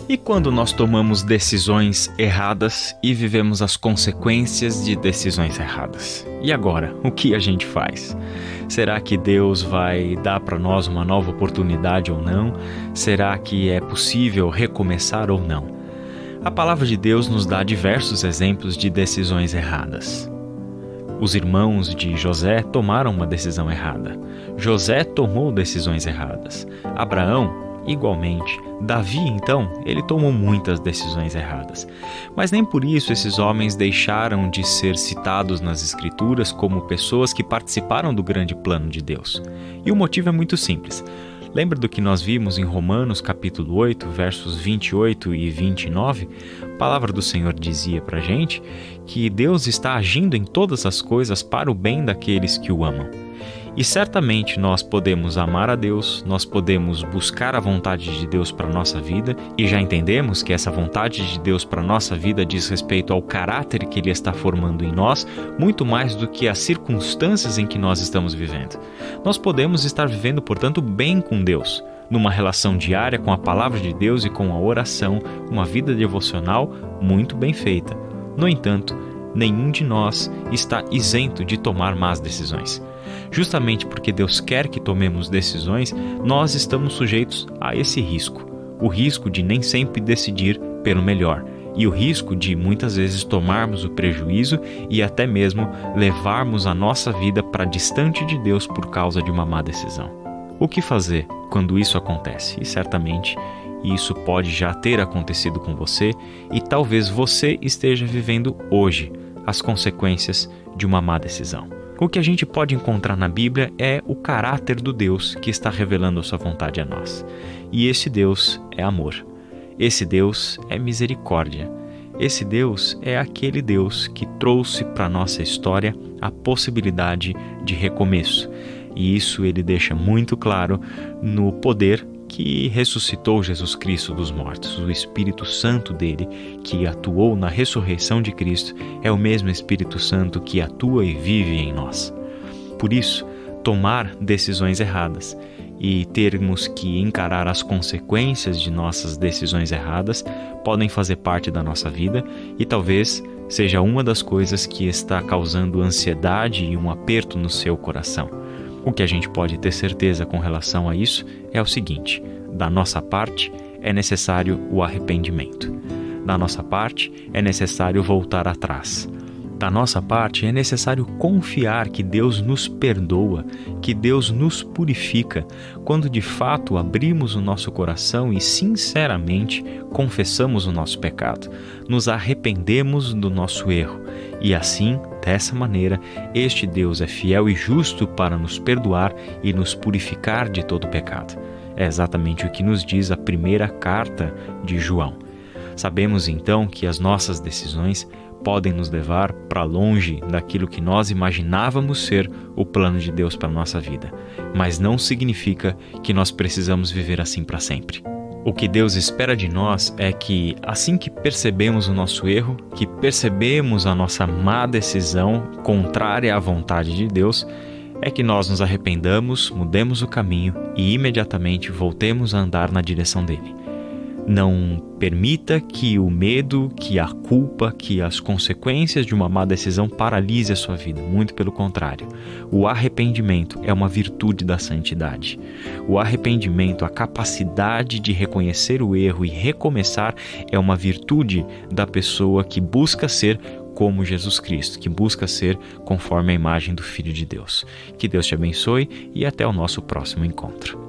E quando nós tomamos decisões erradas e vivemos as consequências de decisões erradas? E agora, o que a gente faz? Será que Deus vai dar para nós uma nova oportunidade ou não? Será que é possível recomeçar ou não? A palavra de Deus nos dá diversos exemplos de decisões erradas. Os irmãos de José tomaram uma decisão errada. José tomou decisões erradas. Abraão, igualmente. Davi, então, ele tomou muitas decisões erradas. Mas nem por isso esses homens deixaram de ser citados nas Escrituras como pessoas que participaram do grande plano de Deus. E o motivo é muito simples. Lembra do que nós vimos em Romanos capítulo 8, versos 28 e 29? A palavra do Senhor dizia para a gente que Deus está agindo em todas as coisas para o bem daqueles que o amam. E certamente nós podemos amar a Deus, nós podemos buscar a vontade de Deus para a nossa vida, e já entendemos que essa vontade de Deus para a nossa vida diz respeito ao caráter que Ele está formando em nós, muito mais do que as circunstâncias em que nós estamos vivendo. Nós podemos estar vivendo, portanto, bem com Deus, numa relação diária com a palavra de Deus e com a oração, uma vida devocional muito bem feita. No entanto, nenhum de nós está isento de tomar más decisões. Justamente porque Deus quer que tomemos decisões, nós estamos sujeitos a esse risco. O risco de nem sempre decidir pelo melhor e o risco de muitas vezes tomarmos o prejuízo e até mesmo levarmos a nossa vida para distante de Deus por causa de uma má decisão. O que fazer quando isso acontece? E certamente isso pode já ter acontecido com você e talvez você esteja vivendo hoje as consequências de uma má decisão. O que a gente pode encontrar na Bíblia é o caráter do Deus que está revelando a sua vontade a nós. E esse Deus é amor. Esse Deus é misericórdia. Esse Deus é aquele Deus que trouxe para a nossa história a possibilidade de recomeço. E isso ele deixa muito claro no poder que ressuscitou Jesus Cristo dos mortos. O Espírito Santo dele, que atuou na ressurreição de Cristo, é o mesmo Espírito Santo que atua e vive em nós. Por isso, tomar decisões erradas e termos que encarar as consequências de nossas decisões erradas podem fazer parte da nossa vida e talvez seja uma das coisas que está causando ansiedade e um aperto no seu coração. O que a gente pode ter certeza com relação a isso é o seguinte: da nossa parte é necessário o arrependimento. Da nossa parte é necessário voltar atrás. Da nossa parte é necessário confiar que Deus nos perdoa, que Deus nos purifica, quando de fato abrimos o nosso coração e sinceramente confessamos o nosso pecado, nos arrependemos do nosso erro e assim, dessa maneira, este Deus é fiel e justo para nos perdoar e nos purificar de todo pecado. É exatamente o que nos diz a primeira carta de João. Sabemos então que as nossas decisões podem nos levar para longe daquilo que nós imaginávamos ser o plano de Deus para a nossa vida, mas não significa que nós precisamos viver assim para sempre. O que Deus espera de nós é que, assim que percebemos o nosso erro, que percebemos a nossa má decisão contrária à vontade de Deus, é que nós nos arrependamos, mudemos o caminho e imediatamente voltemos a andar na direção dele. Não permita que o medo, que a culpa, que as consequências de uma má decisão paralise a sua vida. Muito pelo contrário. O arrependimento é uma virtude da santidade. O arrependimento, a capacidade de reconhecer o erro e recomeçar é uma virtude da pessoa que busca ser como Jesus Cristo, que busca ser conforme a imagem do Filho de Deus. Que Deus te abençoe e até o nosso próximo encontro.